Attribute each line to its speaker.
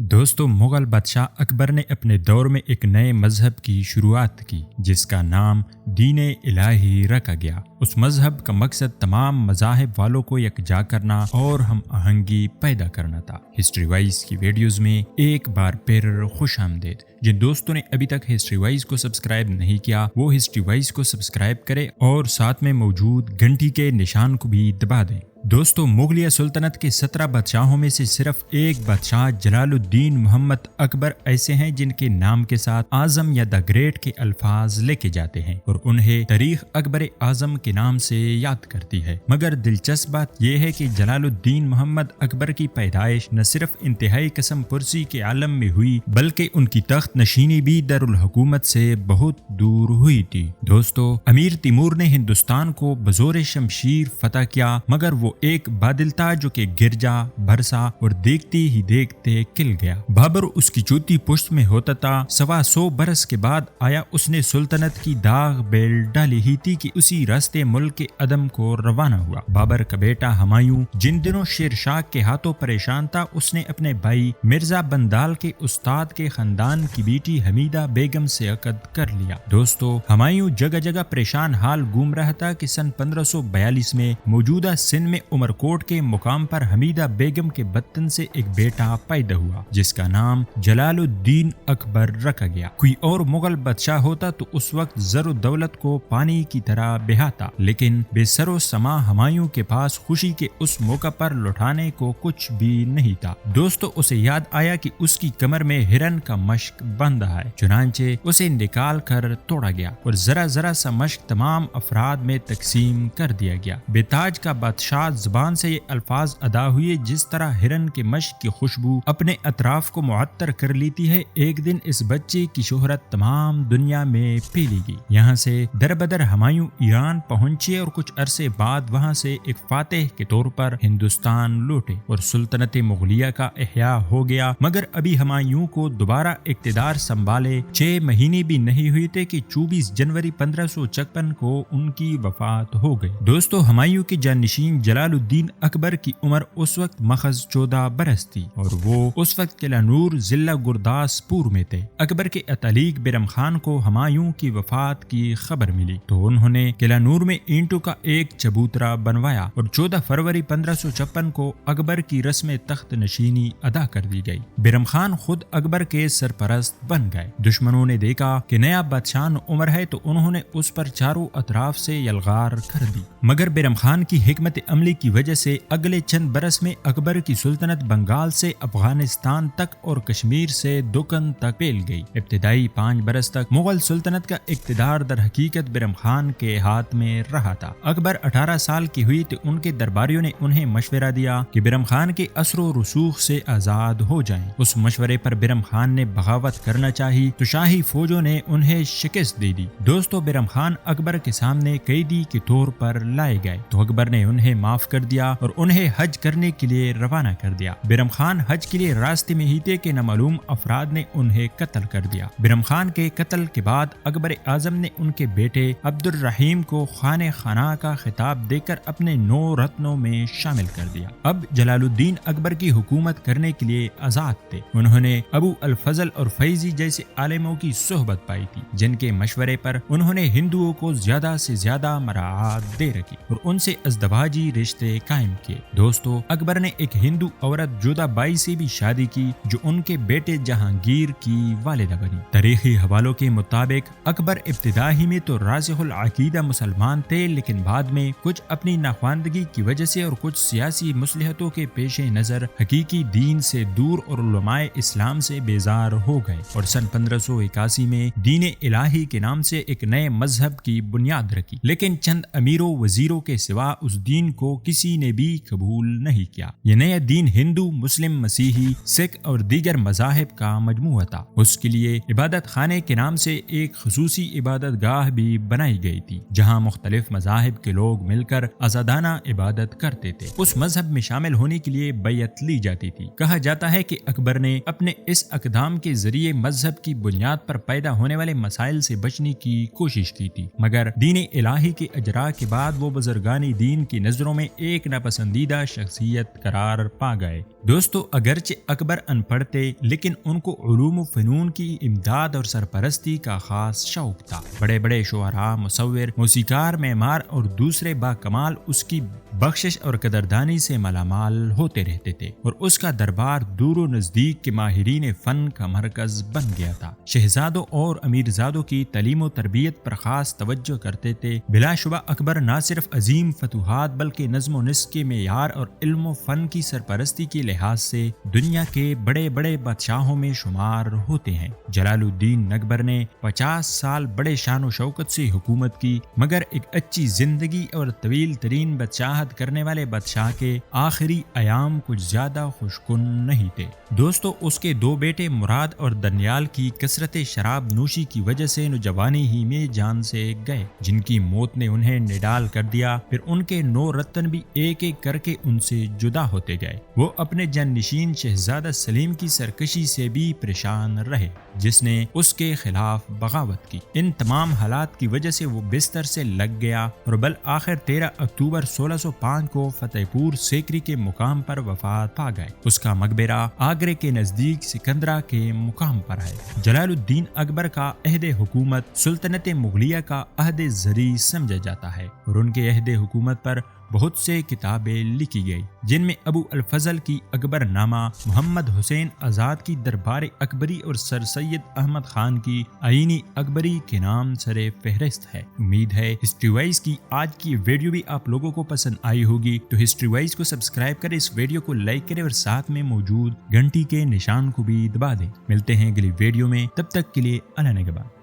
Speaker 1: دوستو مغل بادشاہ اکبر نے اپنے دور میں ایک نئے مذہب کی شروعات کی جس کا نام دین الہی رکھا گیا۔ اس مذہب کا مقصد تمام مذاہب والوں کو یکجا کرنا اور ہم آہنگی پیدا کرنا تھا۔ ہسٹری وائز کی ویڈیوز میں ایک بار پھر خوش آمدید۔ جن دوستوں نے ابھی تک ہسٹری وائز کو سبسکرائب نہیں کیا وہ ہسٹری وائز کو سبسکرائب کرے اور ساتھ میں موجود گھنٹی کے نشان کو بھی دبا دیں۔ دوستو مغلیہ سلطنت کے 17 بادشاہوں میں سے صرف ایک بادشاہ جلال الدین محمد اکبر ایسے ہیں جن کے نام کے ساتھ اعظم یا دا گریٹ کے الفاظ لکھے جاتے ہیں اور انہیں تاریخ اکبر اعظم کے نام سے یاد کرتی ہے۔ مگر دلچسپ بات یہ ہے کہ جلال الدین محمد اکبر کی پیدائش نہ صرف انتہائی قسم پرسی کے عالم میں ہوئی بلکہ ان کی تخت نشینی بھی دارالحکومت سے بہت دور ہوئی تھی۔ دوستو امیر تیمور نے ہندوستان کو بزور شمشیر فتح کیا مگر وہ ایک بادل تھا جو کہ گرجا برسا اور دیکھتے ہی دیکھتے کھل گیا۔ بابر اس کی چوتھی پشت میں ہوتا تھا۔ 125 برس کے بعد آیا اس نے سلطنت کی داغ بیل ڈالی ہی تھی کہ اسی راستے ملک کے عدم کو روانہ ہوا۔ بابر کا بیٹا ہمایوں جن دنوں شیر شاہ کے ہاتھوں پریشان تھا اس نے اپنے بھائی مرزا بندال کے استاد کے خاندان کی بیٹی حمیدہ بیگم سے عقد کر لیا۔ دوستو ہمایوں جگہ جگہ پریشان حال گھوم رہا تھا کہ سن 1542 میں موجودہ سندھ میں عمرکوٹ کے مقام پر حمیدہ بیگم کے بطن سے ایک بیٹا پیدا ہوا جس کا نام جلال الدین اکبر رکھا گیا۔ کوئی اور مغل بادشاہ ہوتا تو اس وقت زر و دولت کو پانی کی طرح بہاتا لیکن بے سر و سما ہمایوں کے پاس خوشی کے اس موقع پر لوٹانے کو کچھ بھی نہیں تھا۔ دوستو اسے یاد آیا کہ اس کی کمر میں ہرن کا مشق بندھا ہے، چنانچہ اسے نکال کر توڑا گیا اور ذرا ذرا سا مشق تمام افراد میں تقسیم کر دیا گیا۔ بیتاج کا بادشاہ زبان سے یہ الفاظ ادا ہوئے جس طرح ہرن کے مشق کی خوشبو اپنے اطراف کو معطر کر لیتی ہے، ایک دن اس بچے کی شہرت تمام دنیا میں پھیلی گئی۔ یہاں سے در بدر ہمایوں ایران پہنچے اور کچھ عرصے بعد وہاں سے ایک فاتح کے طور پر ہندوستان لوٹے اور سلطنت مغلیہ کا احیاء ہو گیا۔ مگر ابھی ہمایوں کو دوبارہ اقتدار سنبھالے 6 مہینے بھی نہیں ہوئے تھے کہ 24 جنوری 1556 کو ان کی وفات ہو گئی۔ دوستو ہمایوں کے جانشین جلال الدین اکبر کی عمر اس وقت محض 14 برس تھی اور وہ اس وقت قلعہ نور ضلع گرداسپور میں تھے۔ اکبر کے اتالیق بیرم خان کو ہمایوں کی وفات کی خبر ملی تو انہوں نے قلعہ نور میں اینٹوں کا ایک چبوترا بنوایا اور 14 فروری 1556 کو اکبر کی رسم تخت نشینی ادا کر دی گئی۔ بیرم خان خود اکبر کے سرپرست بن گئے۔ دشمنوں نے دیکھا کہ نیا بادشاہ عمر ہے تو انہوں نے اس پر چاروں اطراف سے یلغار کر دی، مگر بیرم خان کی حکمت عملی کی وجہ سے اگلے چند برس میں اکبر کی سلطنت بنگال سے افغانستان تک اور کشمیر سے دکن تک پھیل گئی۔ ابتدائی 5 برس تک مغل سلطنت کا اقتدار در حقیقت بیرم خان کے ہاتھ میں رہا تھا۔ اکبر 18 سال کی ہوئی تو ان کے درباریوں نے انہیں مشورہ دیا کہ بیرم خان کے اثر و رسوخ سے آزاد ہو جائیں۔ اس مشورے پر بیرم خان نے بغاوت کرنا چاہی تو شاہی فوجوں نے انہیں شکست دے دی۔ دوستو بیرم خان اکبر کے سامنے قیدی کے طور پر لائے گئے تو اکبر نے انہیں معاف کر دیا اور انہیں حج کرنے کے لیے روانہ کر دیا۔ بیرم خان حج کے لیے راستے میں ہی تھے کہ نامعلوم افراد نے انہیں قتل کر دیا۔ بیرم خان کے قتل کے بعد اکبر اعظم نے ان کے بیٹے عبد الرحیم کو خانہ خانہ کا خطاب دے کر اپنے 9 رتنوں میں شامل کر دیا۔ اب جلال الدین اکبر کی حکومت کرنے کے لیے آزاد تھے۔ انہوں نے ابو الفضل اور فیضی جیسے عالموں کی صحبت پائی تھی جن کے مشورے پر انہوں نے ہندوؤں کو زیادہ سے زیادہ مراعات دے رکھی اور ان سے ازدواجی رشتے قائم کیے۔ دوستو اکبر نے ایک ہندو عورت جودھا بائی سے بھی شادی کی جو ان کے بیٹے جہانگیر کی والدہ بنی۔ تاریخی حوالوں کے مطابق اکبر ابتدائی میں تو راسخ العقیدہ مسلمان تھے لیکن بعد میں کچھ اپنی ناخواندگی کی وجہ سے اور کچھ سیاسی مصلحتوں کے پیش نظر حقیقی دین سے دور اور علماء اسلام سے بیزار ہو گئے اور سن 1581 میں دین الہی کے نام سے ایک نئے مذہب کی بنیاد رکھی، لیکن چند امیروں وزیروں کے سوا اس دین کو کسی نے بھی قبول نہیں کیا۔ یہ نیا دین ہندو، مسلم، مسیحی، سکھ اور دیگر مذاہب کا مجموعہ تھا۔ اس کے لیے عبادت خانے کے نام سے ایک خصوصی عبادت گاہ بھی بنائی گئی تھی جہاں مختلف مذاہب کے لوگ مل کر آزادانہ عبادت کرتے تھے۔ اس مذہب میں شامل ہونے کے لیے بیعت لی جاتی تھی۔ کہا جاتا ہے کہ اکبر نے اپنے اس اقدام کے ذریعے مذہب کی بنیاد پر پیدا ہونے والے مسائل سے بچنے کی کوشش کی تھی، مگر دین الہی کے اجرا کے بعد وہ بزرگان دین کی نظروں میں میں ایک ناپسندیدہ شخصیت قرار پا گئے۔ دوستو، اگرچہ اکبر ان پڑھ تھے لیکن ان کو علوم و فنون کی امداد اور سرپرستی کا خاص شوق تھا۔ بڑے بڑے شعراء، مصور، موسیقار، معمار اور دوسرے باکمال اس کی بخشش اور قدردانی سے مالامال ہوتے رہتے تھے اور اس کا دربار دور و نزدیک کے ماہرین فن کا مرکز بن گیا تھا۔ شہزادوں اور امیرزادوں کی تعلیم و تربیت پر خاص توجہ کرتے تھے۔ بلا شبہ اکبر نہ صرف عظیم فتوحات بلکہ نظم و نسق کے معیار اور علم و فن کی سرپرستی کے لحاظ سے دنیا کے بڑے بڑے بادشاہوں میں شمار ہوتے ہیں۔ جلال الدین اکبر نے 50 سال بڑے شان و شوکت سے حکومت کی، مگر ایک اچھی زندگی اور طویل ترین بادشاہت کرنے والے بادشاہ کے آخری ایام کچھ زیادہ خوشکن نہیں تھے۔ دوستو، اس کے دو بیٹے مراد اور دانیال کی کثرت شراب نوشی کی وجہ سے نوجوانی ہی میں جان سے گئے، جن کی موت نے انہیں نڈال کر دیا۔ پھر ان کے 9 رتن بھی ایک ایک کر کے ان سے جدا ہوتے گئے۔ وہ اپنے جانشین شہزادہ سلیم کی سرکشی سے بھی پریشان رہے، جس نے اس کے خلاف بغاوت کی۔ ان تمام حالات کی وجہ سے وہ بستر سے لگ گیا اور بالآخر 13 اکتوبر 1605 کو فتح پور سیکری کے مقام پر وفات پا گئے۔ اس کا مقبرہ آگرے کے نزدیک سکندرا کے مقام پر ہے۔ جلال الدین اکبر کا عہد حکومت سلطنت مغلیہ کا عہد زرعی سمجھا جاتا ہے اور ان کے عہد حکومت پر بہت سے کتابیں لکھی گئی، جن میں ابو الفضل کی اکبر نامہ، محمد حسین آزاد کی دربار اکبری اور سر سید احمد خان کی آئینی اکبری کے نام سر فہرست ہے۔ امید ہے ہسٹری وائز کی آج کی ویڈیو بھی آپ لوگوں کو پسند آئی ہوگی، تو ہسٹری وائز کو سبسکرائب کریں، اس ویڈیو کو لائک کریں اور ساتھ میں موجود گھنٹی کے نشان کو بھی دبا دیں۔ ملتے ہیں اگلی ویڈیو میں، تب تک کے لیے اللہ نگہبان۔